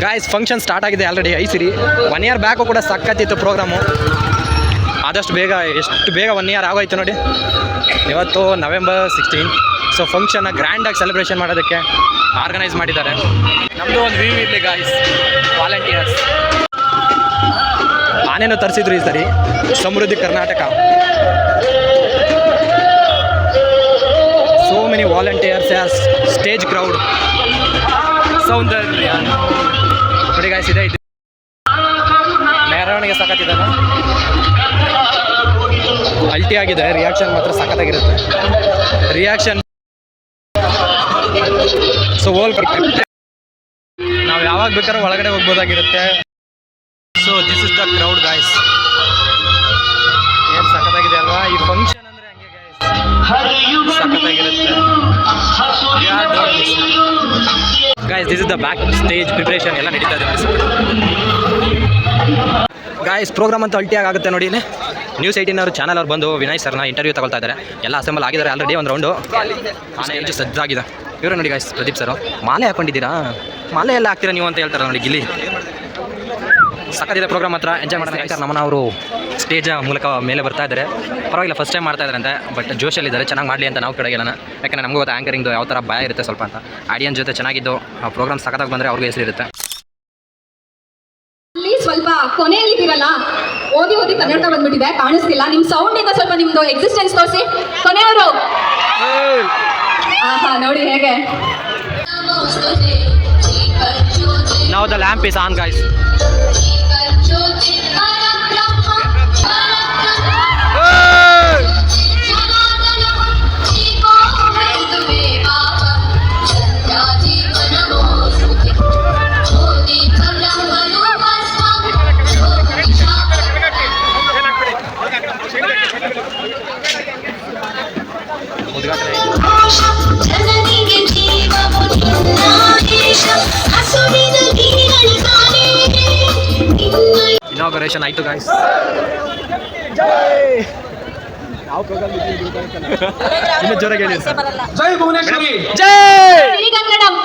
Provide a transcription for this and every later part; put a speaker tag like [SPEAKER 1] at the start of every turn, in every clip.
[SPEAKER 1] Guys function start ಆಗಿದೆ already ಐಸಿರಿ 1 year back ಕೂಡ ಸಕ್ಕತ್ತಿತ್ತು programme. ಆದಷ್ಟು ಬೇಗ ಎಷ್ಟು ಬೇಗ 1 ಇಯರ್ ಆಗೋಯ್ತು ನೋಡಿ. ಇವತ್ತು November 16. ಸೊ ಫಂಕ್ಷನ್ನ ಗ್ರ್ಯಾಂಡಾಗಿ ಸೆಲೆಬ್ರೇಷನ್ ಮಾಡೋದಕ್ಕೆ ಆರ್ಗನೈಸ್ ಮಾಡಿದ್ದಾರೆ. ನಮ್ಮದು ಒಂದು ವ್ಯೂ ಇರಲಿ ಗಾಯ್ಸ್. ವಾಲಂಟಿಯರ್ಸ್ ಆನೇನೋ ತರಿಸಿದ್ರು ಈ ಸರಿ, Samruddhi Karnataka. So many volunteers as stage crowd. ಸೌಂದರ್ಯ ನೋಡಿ ಗಾಯ್ಸ್, ಇದೆ ಇದು ಮೆರವಣಿಗೆ ಸಖತ್ತಿದ್ದಾನೆ, ಅಲ್ಟಿ ಆಗಿದೆ. ರಿಯಾಕ್ಷನ್ ಮಾತ್ರ ಸಖತ್ತಾಗಿರುತ್ತೆ. ರಿಯಾಕ್ಷನ್ ಸೊ ನಾವು ಯಾವಾಗ ಬೇಕಾದ್ರೂ ಒಳಗಡೆ ಹೋಗ್ಬೋದಾಗಿರುತ್ತೆ. So this is the crowd guys. ಏನು ಸಖತ್ತಾಗಿದೆ ಅಲ್ವಾ ಈ ಫಂಕ್ಷನ್ ಅಂದರೆ? ಹಂಗೆ ಸಖತ್ತಾಗಿರುತ್ತೆ guys. This is the back stage preparation ಎಲ್ಲ ನಡೀತಾ ಇದೆ ಗಾಯ್ಸ್. ಪ್ರೋಗ್ರಾಮ್ ಅಂತೂ ಅಲ್ಟಿಯಾಗಿ ಆಗುತ್ತೆ ನೋಡಿ. ಇಲ್ಲಿ ನ್ಯೂಸ್ 18 ಅವರು ಚಾನಲ್ ಅವ್ರು ಬಂದು ವಿನಯ್ ಸರ್ನ ಇಂಟರ್ವ್ಯೂ ತಗೊಳ್ತಾ ಇದ್ದಾರೆ. ಎಲ್ಲ ಅಸೆಂಬಲ್ ಆಗಿದ್ದಾರೆ ಆಲ್ರೆಡಿ ಒಂದು ರೌಂಡು. ಆನೆ ಸಜ್ಜಾಗಿದೆ. ಇವರು ನೋಡಿ ಗಾಯ್ಸ್, ಪ್ರದೀಪ್ ಸರ್ ಮಾಲೆ ಹಾಕೊಂಡಿದ್ದೀರಾ, ಮಾಲೆ ಎಲ್ಲ ಹಾಕ್ತೀರಾ ನೀವು ಅಂತ ಹೇಳ್ತಾರೆ ನೋಡಿ. ಗಿಲ್ಲಿ ಸಕ್ಕತ್ತಿದೆ ಪ್ರೋಗ್ರಾಮ್ ಹತ್ರ. ಎಂಜಾಯ್ ಮಾಡೋಣ. ನಮ್ಮನ್ನ ಅವರು ಸ್ಟೇಜ್ ಮೂಲಕ ಮೇಲೆ ಬರ್ತಾ ಇದ್ದಾರೆ. ಪರವಾಗಿಲ್ಲ, ಫಸ್ಟ್ ಟೈಮ್ ಮಾಡ್ತಾ ಇದ್ದಾರೆ ಅಂತ. ಬಟ್ ಜೋಶಲ್ಲಿದ್ದಾರೆ, ಚೆನ್ನಾಗಿ ಮಾಡಲಿ ಅಂತ ನಾವು ಕಡೆಗೆ ನಾನು. ಯಾಕಂದರೆ ನಮಗೂ ಗೊತ್ತು ಆ್ಯಂಕರಿಂಗ್ದು ಯಾವ ಥರ ಭಯ ಇರುತ್ತೆ ಸ್ವಲ್ಪ ಅಂತ. ಆಡಿಯನ್ಸ್ ಜೊತೆ ಚೆನ್ನಾಗಿದ್ದು ಆ ಪ್ರೋಗ್ರಾಮ್ ಸಖತ್ತಾಗಿ ಬಂದರೆ ಅವ್ರಿಗೆ ಹೆಸರಿರುತ್ತೆ.
[SPEAKER 2] ಸ್ವಲ್ಪ ಕೊನೆಯಲ್ಲಿದ್ದೀರಲ್ಲ, ಓದಿ ಕನ್ನಡ ಬಂದ್ಬಿಟ್ಟಿದೆ, ಕಾಣಿಸ್ತಿಲ್ಲ. ನಿಮ್ಮ ಸೌಂಡಿಂದ ಸ್ವಲ್ಪ ನಿಮ್ಮದು ಎಕ್ಸಿಸ್ಟೆನ್ಸ್ ತೋರಿಸಿ. ಕೊನೆಯವರು ನೋಡಿ ಹೇಗೆ.
[SPEAKER 1] Now the lamp is on guys. Inauguration ಆಯಿತು ಗಾಯ್ಸ್. ಇನ್ನು ಜೋರಾಗಿ ಹೇಳಿ. ಜೈ ಭುವನೇಶ್ವರಿ, ಜೈ ಕನ್ನಡಂ.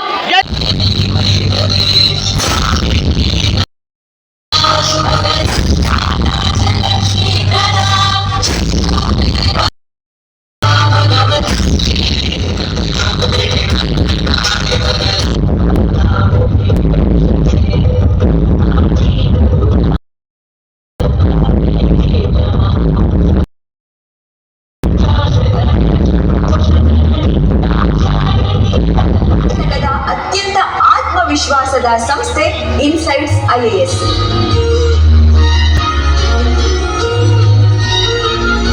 [SPEAKER 3] ಅತ್ಯಂತ ಆತ್ಮವಿಶ್ವಾಸದ ಸಂಸ್ಥೆ ಇನ್ಸೈಟ್ಸ್ IAS.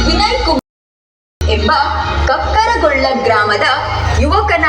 [SPEAKER 3] ವಿನಯ್ ಕುಮಾರ್ ಎಂಬ ಕಕ್ಕರಗೊಳ್ಳ ಗ್ರಾಮದ ಯುವಕನ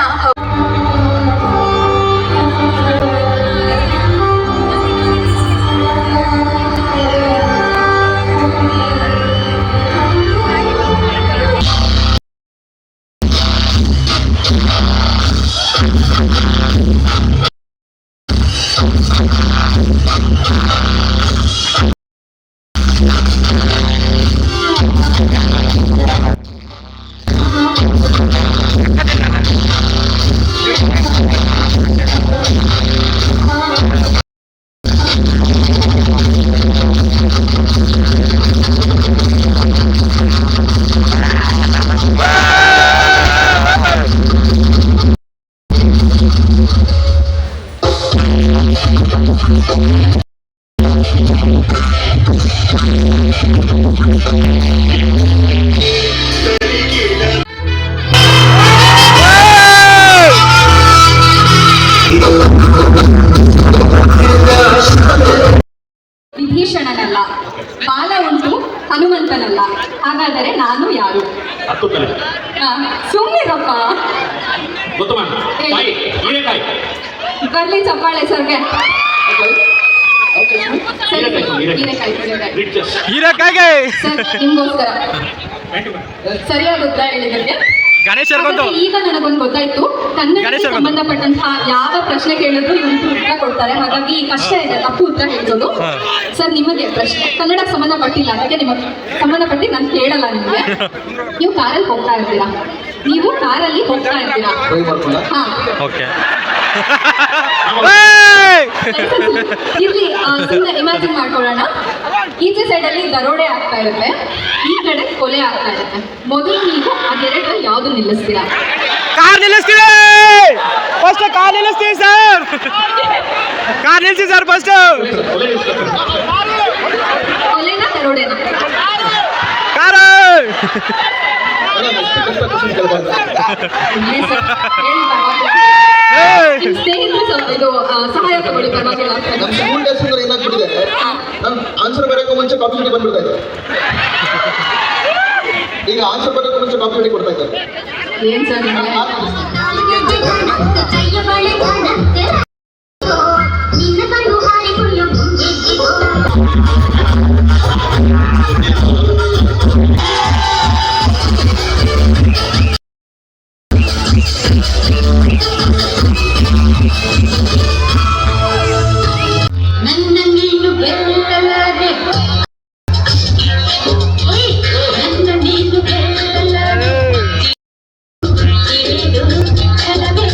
[SPEAKER 2] ವಿಭೀಷಣನಲ್ಲ, ಬಾಲ ಉಂಟು ಹನುಮಂತನಲ್ಲ. ಹಾಗಾದರೆ ನಾನು ಯಾರು? ಸುಮ್ಮನಿರಪ್ಪ, ಬರ್ಲಿ ಚಪ್ಪಾಳೆ ಸರ್ಗೆ.
[SPEAKER 1] ಹೀರೆಕಾಯಿಗೆ
[SPEAKER 2] ಸರ್ ನಿಮ್ಗೋಸ್ಕರ ಸರಿಯಾದ ಉತ್ತರ ಹೇಳಿದ್ದಕ್ಕೆ
[SPEAKER 1] ಗಣೇಶ್ ಅವ್ರಿಗೊಂದು.
[SPEAKER 2] ಹಾಗಾದ್ರೆ ಈಗ ನನಗೊಂದು ಗೊತ್ತಾಯ್ತು, ಕನ್ನಡಕ್ಕೆ
[SPEAKER 1] ಗಣೇಶ್ ಅವ್ರಿಗೊಂದು.
[SPEAKER 2] ಸಂಬಂಧಪಟ್ಟಂತಹ ಯಾವ ಪ್ರಶ್ನೆ ಕೇಳಿದ್ರು ಇವರು ಉತ್ತರ ಕೊಡ್ತಾರೆ. ಹಾಗಾಗಿ ಕಷ್ಟ ಇದೆ ತಪ್ಪು ಉತ್ತರ ಹೇಳ್ಬೋದು.
[SPEAKER 1] ಹಾ.
[SPEAKER 2] ಸರ್ ನಿಮಗೆ ಪ್ರಶ್ನೆ ಕನ್ನಡಕ್ಕೆ ಸಂಬಂಧಪಟ್ಟಿಲ್ಲ, ಅದಕ್ಕೆ ನಿಮಗೆ ಸಂಬಂಧಪಟ್ಟು ನಾನು ಕೇಳಲ್ಲ ನಿಮಗೆ. ನೀವು ಕಾರಲ್ಲಿ ಹೋಗ್ತಾ ಇರ್ತೀರಾ, ನೀವು ಕಾರಲ್ಲಿ ಹೋಗ್ತಾ ಇರ್ತೀರಾ. ಹಾ
[SPEAKER 1] ಓಕೆ.
[SPEAKER 2] ಇರ್ಲಿ, ಸುಮ್ಮನೆ ಇಮ್ಯಾಜಿನ್ ಮಾಡ್ಕೊಳ್ಳೋಣ. ಈಚೆ ಸೈಡಲ್ಲಿ ದರೋಡೆ ಆಗ್ತಾ ಇರುತ್ತೆ, ಈ ಕಡೆ ಕೊಲೆ ಆಗ್ತಾ ಇರುತ್ತೆ. ಮೊದಲು ನೀವು ಅದೆರಡರಲ್ಲಿ ಯಾವ್ದು ನಿಲ್ಲಿಸ್ತೀರಾ?
[SPEAKER 1] ಕಾರ್ ನಿಲ್ಲಿಸ್ತೀವಿ ಫಸ್ಟ್, ಕಾರ್ ನಿಲ್ಲಿಸ್ತೀವಿ ಸರ್, ಕಾರ್ ನಿಲ್ಲಿಸಿ ಸರ್ ಫಸ್ಟ್.
[SPEAKER 2] ಕೊಲೆನ ದರೋಡೆನ?
[SPEAKER 1] ಕಾರ್
[SPEAKER 2] ಸುಮ್ನೆ ಸರ್, ಹೇಳಿ ಪರವಾಗಿಲ್ಲ. ನಿಮ್ ಸ್ನೇಹಿತರು ಸ್ವಲ್ಪ ಇದು ಸಹಾಯ ತಗೊಳ್ಳಿ, ಪರವಾಗಿಲ್ಲ.
[SPEAKER 4] ನಮ್ಮ ಸ್ಕೂಲ್ ಡೇಸ್ ಅಂದ್ರೆ ಏನಾಗ್ಬಿಟ್ಟಿದೆ, ನಾನು ಆನ್ಸರ್ ಬರೋಕ್ಕೂ ಮುಂಚೆ ಕಾಪಿ ಚೀಟಿ ಬಂದ್ಬಿಡ್ತಾ ಇದ್ದೆ. ಈಗ ಆನ್ಸರ್ ಬರೋಕ್ಕೂ ಮುಂಚೆ ಕಾಪಿ ಚೀಟಿ ಕೊಡ್ತಾ ಇದ್ದಾರೆ.
[SPEAKER 2] ಏನ್ ಸರ್ ನಿಮಗೆ?
[SPEAKER 5] ನನ್ನ ನೀನು ಗೆಲ್ಲಲಾರೆ, ನನ್ನ ನೀನು ಗೆಲ್ಲಲಾರೆ, ತಿಳಿದು ಛಲವೇ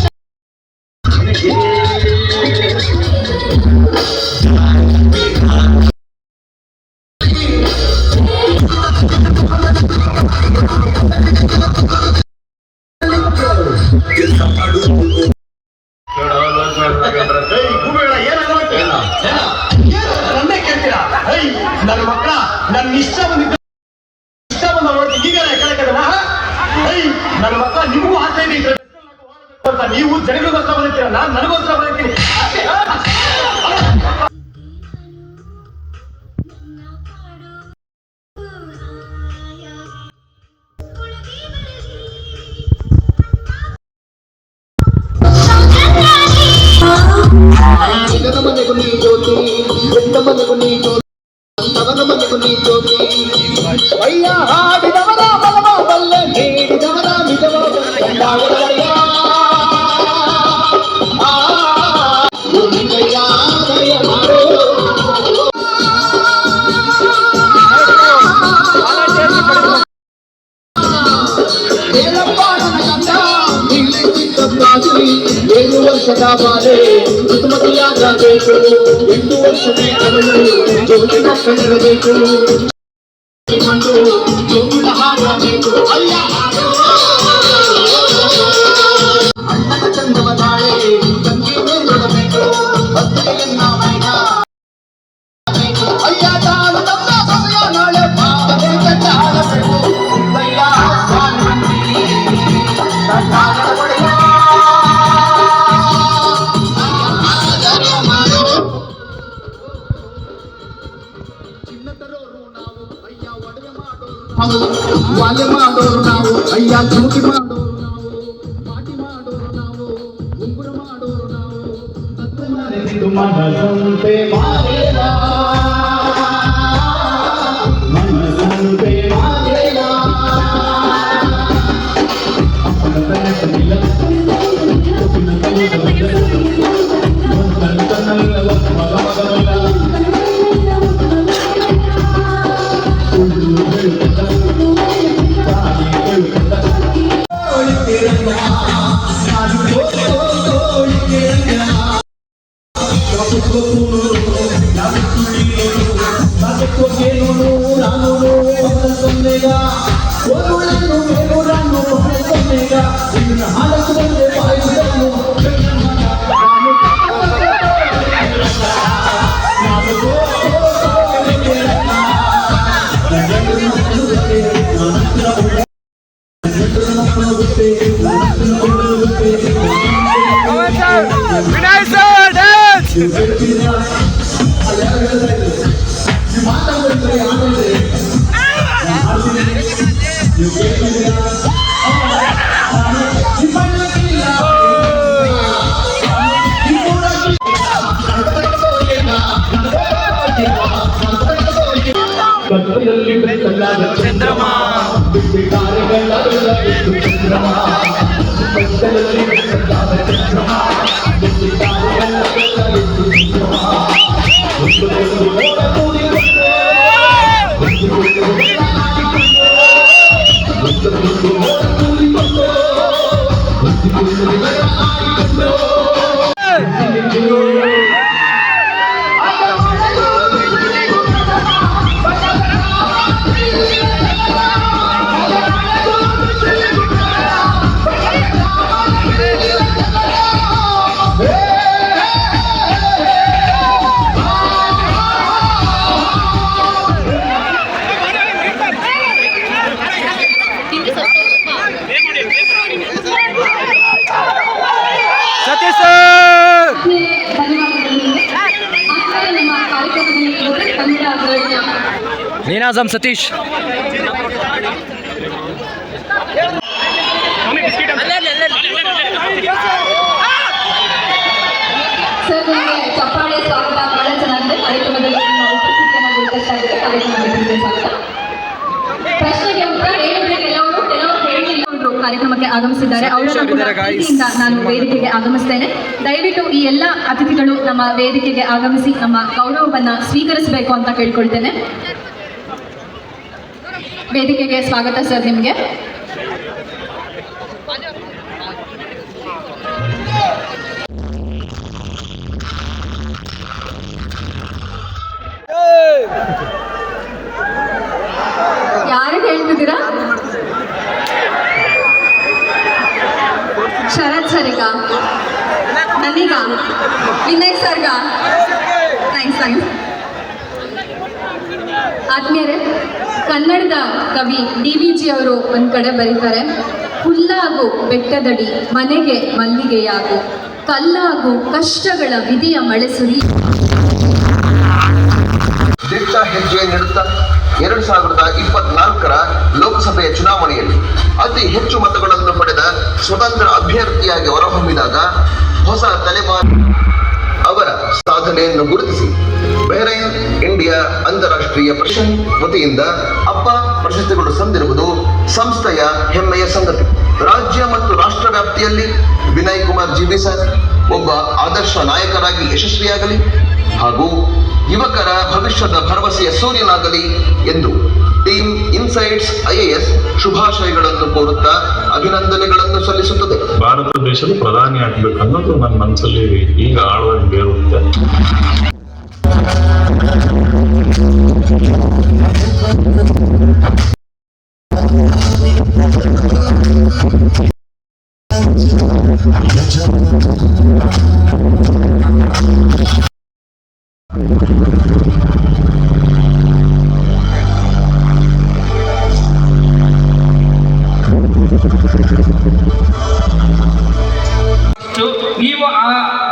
[SPEAKER 6] ನನ್ನ ಮಕ್ಕಳ ನನ್ನ ಇಷ್ಟ ಬಂದ ನೋಡಿ ಈಗ ನನ್ನ ಮಕ್ಕಳ ನಿಮಗೂ ಆಸೆ ಇದೆ ಅಂತ, ನೀವು ಜನಗಳಿಗೋಸ್ಕರ ಬಂದಿರ್ತೀರ, ನಾನು ನನಗೋಸ್ಕರ ಬಂದಿರ್ತೀನಿ.
[SPEAKER 4] ಜಗನ ಮನೆಗೂ ನೀ ಜ್ಯೋತಿ, ಎಂದ ಮನೆಗೂ ನೀ ಜ್ಯೋತಿ, ಮಗನ ಮನೆಗೂ ನೀ ಜ್ಯೋತಿ. ಅಯ್ಯ ಹಾಡಿದವರ ಬಲವ ಬಲ್ಲೆ, ನೀಡಿದವರ ನಿಜವ ಕಂಡಾಗದವಯ್ಯ. ಭೂಮಿಗಯ್ಯ ದಯ ಮಾಡು. ಹೇಳಪ್ಪ ನನ್ನ ಗಂಡ, ಇಲ್ಲಿ ಚಿಕ್ಕಪ್ಪಾಗಿ 7 ವರ್ಷದ ಬಾಲೆ ಋತುಮತಿಯಾಗಬೇಕು. 8 ವರ್ಷದ ಅವಳು ಜೋಡಿ ಮಕ್ಕಳಿರಬೇಕು. ಕೊಂಡು ಜೋಗುಳ ಹಾಡಬೇಕು. ಅಯ್ಯ ಅಣ್ಣನ ಚಂದವ ನಾಳೆ ತಂಗಿ ನೋಡಬೇಕು. ಭಕ್ತಿಯನ್ನ ಮೈನ ಅಯ್ಯ ತಾನು ತಮ್ಮ ಸಮಯ ನಾಳೆ ಬಾಬೆ ಆಡಬೇಕು. ಅಯ್ಯ ವಾಲೆ ಮಾಡೋರು ನಾವು, ಅಯ್ಯ ಚೂಟಿ ಮಾಡೋರು ನಾವು, ಪಾಟಿ ಮಾಡೋರು ನಾವು, ಉಂಗುರ ಮಾಡೋರು ನಾವು. ಮನಸಂತೆ ಮಾರೇಲ, ಮನಸಂತೆ ಮಾರೇಲ.
[SPEAKER 1] Vinay sir dance.
[SPEAKER 6] ಕತ್ತಲಲ್ಲಿ ಬೆಳಕಲ್ಲಾದ ಚಂದ್ರಮ, ಕಾರ್ಯಗಳ
[SPEAKER 1] ಸತೀಶ್
[SPEAKER 2] ಧನ್ಯವಾದಗಳು ನಿಮಗೆ. ಆಮೇಲೆ ನಿಮ್ಮ ಕಾರ್ಯಕ್ರಮದಲ್ಲಿ ಇರೋದು ಕನ್ನಡ ಗೌರವ.
[SPEAKER 1] ನೀನಾಜಮ್ ಸತೀಶ್.
[SPEAKER 2] ಸರ್ ನಿಮಗೆ ಚಪ್ಪಾಳೆ ಸ್ವಾಗತ. ಬಹಳ ಚೆನ್ನಾಗಿದೆ. ಕಾರ್ಯಕ್ರಮದಲ್ಲಿ ನಿಮ್ಮ ಉಪಸ್ಥಿತಿಯನ್ನು ಗುರುತಿಸ್ತಾ ಇದ್ದಾರೆ. ಕಾರ್ಯಕ್ರಮಕ್ಕೆ ಸ್ವಾಗತ. ಪ್ರಶ್ನೆಗೆ ಉತ್ತರ ಹೇಳಿದ್ರೆ ಕೆಲವರು ಹೇಳಿಲ್ಲ. ಕಾರ್ಯಕ್ರಮಕ್ಕೆ ಆಗಮಿಸಿದ್ದಾರೆ. ಅವರನ್ನು ಕೂಡ ಪ್ರೀತಿಯಿಂದ ನಾನು ವೇದಿಕೆಗೆ ಆಗಮಿಸ್ತೇನೆ. ದಯವಿಟ್ಟು ಈ ಎಲ್ಲ ಅತಿಥಿಗಳು ನಮ್ಮ ವೇದಿಕೆಗೆ ಆಗಮಿಸಿ ನಮ್ಮ ಗೌರವವನ್ನು ಸ್ವೀಕರಿಸಬೇಕು ಅಂತ ಕೇಳ್ಕೊಳ್ತೇನೆ. ವೇದಿಕೆಗೆ ಸ್ವಾಗತ ಸರ್ ನಿಮಗೆ. ಯಾರಿಗೆ ಹೇಳ್ತಿದ್ದೀರಾ? ಶರತ್ ಸರಿಗ, ನನಗ, ವಿನಯ್ ಸರ್ಗ. ಥ್ಯಾಂಕ್ಸ್. ಆತ್ಮೀಯರೇ, ಕನ್ನಡದ ಕವಿ DVG ಅವರು ಒಂದು ಕಡೆ ಬರೀತಾರೆ, ಹುಲ್ಲಾಗು ಬೆಟ್ಟದಡಿ ಮನೆಗೆ ಮಲ್ಲಿಗೆಯಾಗು, ಕಲ್ಲಾಗು ಕಷ್ಟಗಳ ವಿಧಿಯ ಮಳೆ ಸುರಿ.
[SPEAKER 7] ದಿಟ್ಟ ಹೆಜ್ಜೆ ನೀಡುತ್ತಾ 2024ರ ಲೋಕಸಭೆಯ ಚುನಾವಣೆಯಲ್ಲಿ ಅತಿ ಹೆಚ್ಚು ಮತಗಳನ್ನು ಪಡೆದ ಸ್ವತಂತ್ರ ಅಭ್ಯರ್ಥಿಯಾಗಿ ಹೊರಹೊಮ್ಮಿದಾಗ ಹೊಸ ತಲೆಮಾರು ಅವರ ಸಾಧನೆಯನ್ನು ಗುರುತಿಸಿ ಬಹ್ರೈನ್ ಇಂಡಿಯಾ ಅಂತಾರಾಷ್ಟ್ರೀಯ ಪ್ರಶಸ್ತಿ ವತಿಯಿಂದ ಅಪ್ಪ ಪ್ರಶಸ್ತಿಗಳು ಸಂದಿರುವುದು ಸಂಸ್ಥೆಯ ಹೆಮ್ಮೆಯ ಸಂಗತಿ. ರಾಜ್ಯ ಮತ್ತು ರಾಷ್ಟ್ರ ವ್ಯಾಪ್ತಿಯಲ್ಲಿ ವಿನಯ್ ಕುಮಾರ್ GB ಸರ್ ಒಬ್ಬ ಆದರ್ಶ ನಾಯಕರಾಗಿ ಯಶಸ್ವಿಯಾಗಲಿ ಹಾಗೂ ಯುವಕರ ಭವಿಷ್ಯದ ಭರವಸೆಯ ಸೂರ್ಯನಾಗಲಿ ಎಂದು ಟೀಮ್ ಇನ್ಸೈಟ್ಸ್ IAS ಶುಭಾಶಯಗಳನ್ನು ಕೋರುತ್ತಾ ಅಭಿನಂದನೆಗಳನ್ನು ಸಲ್ಲಿಸುತ್ತದೆ.
[SPEAKER 8] ಭಾರತ ದೇಶದ ಪ್ರಧಾನಿ ಆಗ್ಬೇಕನ್ನೋದು ನನ್ನ ಮನಸ್ಸಲ್ಲಿ ಈಗ ಆಳವಾಗಿ ಬೇರುತ್ತೆ.
[SPEAKER 9] ನೀವು ಆ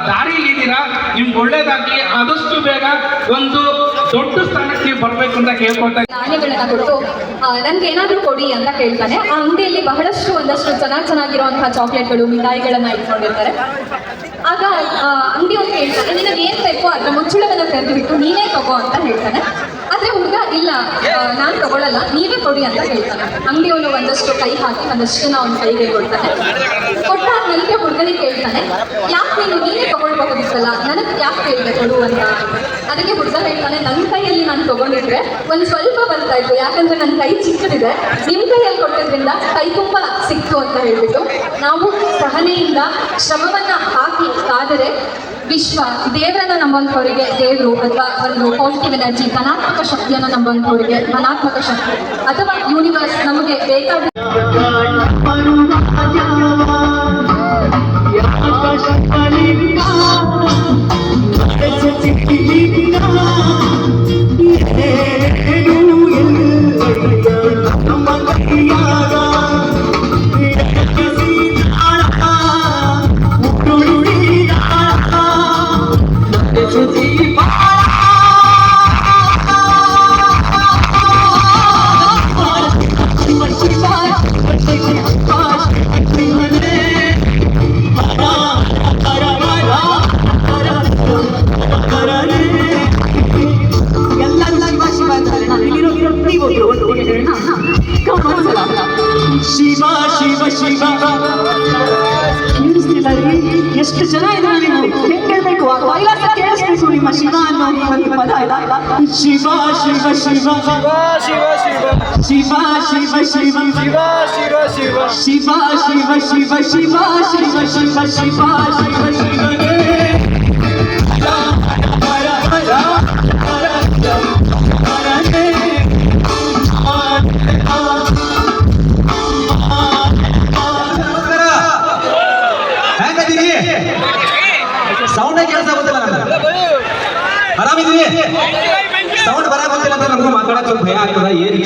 [SPEAKER 9] ದಾರಿಲಿದ್ದೀರಾ, ನಿಮ್ಗೆ ಒಳ್ಳೇದಾಗ್ಲಿ. ಆದಷ್ಟು ಬೇಗ ಒಂದು ದೊಡ್ಡ ಸ್ಥಾನಕ್ಕೆ ನೀವು ಬರ್ಬೇಕು ಅಂತ ಕೇಳ್ಕೊಳ್ತಾ
[SPEAKER 2] ನಾಣ್ಯಗಳನ್ನ ಕೊಟ್ಟು ನನ್ಗೆ ಏನಾದರೂ ಕೊಡಿ ಅಂತ ಕೇಳ್ತಾನೆ. ಆ ಅಂಗಡಿಯಲ್ಲಿ ಬಹಳಷ್ಟು ಒಂದಷ್ಟು ಚೆನ್ನಾಗಿರುವಂತಹ ಚಾಕ್ಲೇಟ್ಗಳು, ಮಿಠಾಯಿಗಳನ್ನ ಇಟ್ಕೊಂಡಿರ್ತಾರೆ. ಆಗ ಅಂಗಡಿಯವ್ರು ಹೇಳ್ತಾನೆ, ನಿನಗೆ ಏನ್ ಬೇಕೋ ಅದರ ಮುಚ್ಚಳವನ್ನು ತೆರೆದುಬಿಟ್ಟು ನೀನೇ ತಗೋ ಅಂತ ಹೇಳ್ತಾನೆ. ಆದ್ರೆ ಹುಡುಗ ಇಲ್ಲ, ನಾನು ತಗೊಳ್ಳಲ್ಲ, ನೀವೇ ಕೊಡಿ ಅಂತ ಹೇಳ್ತಾನೆ. ಅಂಗಡಿಯವನು ಒಂದಷ್ಟು ಕೈ ಹಾಕಿ ಒಂದಷ್ಟನ್ನ ಅವನ ಕೈಗೆ ಕೊಡ್ತಾನೆ. ಕೊಟ್ಟ ನನಗೆ ಹುಡುಗನಿಗೆ ಕೇಳ್ತಾನೆ, ಯಾಕೆ ನೀನೇ ತಗೊಳ್ಬಹುದಿತ್ತಲ್ಲ, ನನಗೆ ಯಾಕೆ ಕೇಳಿದೆ ಕೊಡು ಅಂತ. ಅದಕ್ಕೆ ಹುಡುಗ ಹೇಳ್ತಾನೆ, ನನ್ನ ಕೈಯಲ್ಲಿ ನಾನು ತಗೊಂಡಿದ್ರೆ ಒಂದು ಸ್ವಲ್ಪ ಬರ್ತಾ ಇತ್ತು, ಯಾಕಂದ್ರೆ ನನ್ನ ಕೈ ಚಿಕ್ಕದಿದೆ, ನಿಮ್ಮ ಕೈಯಲ್ಲಿ ಕೊಟ್ಟಿದ್ರಿಂದ ಕೈ ತುಂಬ ಸಿಕ್ತು ಅಂತ ಹೇಳ್ಬಿಟ್ಟು ನಾವು ಸಹನೆಯಿಂದ ಶ್ರಮವನ್ನ ಹಾಕಿ ಕಾದರೆ ವಿಶ್ವ ದೇವರನ್ನ ನಂಬಂಥವರಿಗೆ ದೇವರು ಅಥವಾ ಒಂದು ಪಾಸಿಟಿವ್ ಎನರ್ಜಿ, ಧನಾತ್ಮಕ ಶಕ್ತಿಯನ್ನು ನಂಬಂಥವರಿಗೆ ಧನಾತ್ಮಕ ಶಕ್ತಿ ಅಥವಾ ಯೂನಿವರ್ಸ್ ನಮಗೆ ಬೇಕಾದ
[SPEAKER 4] ಶಿವ ಶಿವ ಶಿವ ಕೇಳಿಸ್ತಿದ್ದಾರೆ ಎಷ್ಟು ಜನ ಇದ್ದಾರೆ ನೀವು ಹೆಂಗ್ ಹೇಳ್ಬೇಕು ಆ ಕೈಲಾಸ ಕೇಳಿಸ್ಬೇಕು ನಿಮ್ಮ ಶಿವ ಅನ್ನೋ ಒಂದು ಪದ ಇಲ್ಲ ಶಿವ ಶಿವ ಶಿವ ಶಿವ ಶಿವ ಶಿವ ಶಿವ ಶಿವ ಶಿವ ಶಿವ ಶಿವ ಶಿವ ಶಿವ ಶಿವ ಶಿವ ಶಿವ ಶಿವನೇ
[SPEAKER 10] ಸೌಂಡ್ ಕೆಲಸ ಗೊತ್ತಿಲ್ಲ ನಮ್ಗೆ ಆರಾಮಿದ್ದೀವಿ ಸೌಂಡ್ ಬರ ಗೊತ್ತಿಲ್ಲ ಅಂತ ನಮ್ಗೆ ಮಾತಾಡಕ್ ಸ್ವಲ್ಪ ಭಯ ಆಗ್ತದ ಏನ್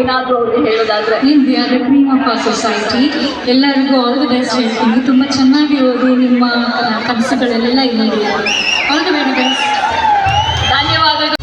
[SPEAKER 2] ಏನಾದರೂ ಅವ್ರಿಗೆ ಹೇಳೋದಾದ್ರೆ
[SPEAKER 5] they are the cream of our society. ಎಲ್ಲರಿಗೂ ಆಲ್ ದಿ ಬೆಸ್ಟ್ ಹೇಳ್ತೀನಿ. ತುಂಬ ಚೆನ್ನಾಗಿ ಓದಿ ನಿಮ್ಮ ಕನಸುಗಳಲ್ಲೆಲ್ಲ ಇಲ್ಲಿ ಆಲ್ ದಿ ವೆರಿ ಬೆಸ್ಟ್.
[SPEAKER 2] ಧನ್ಯವಾದಗಳು.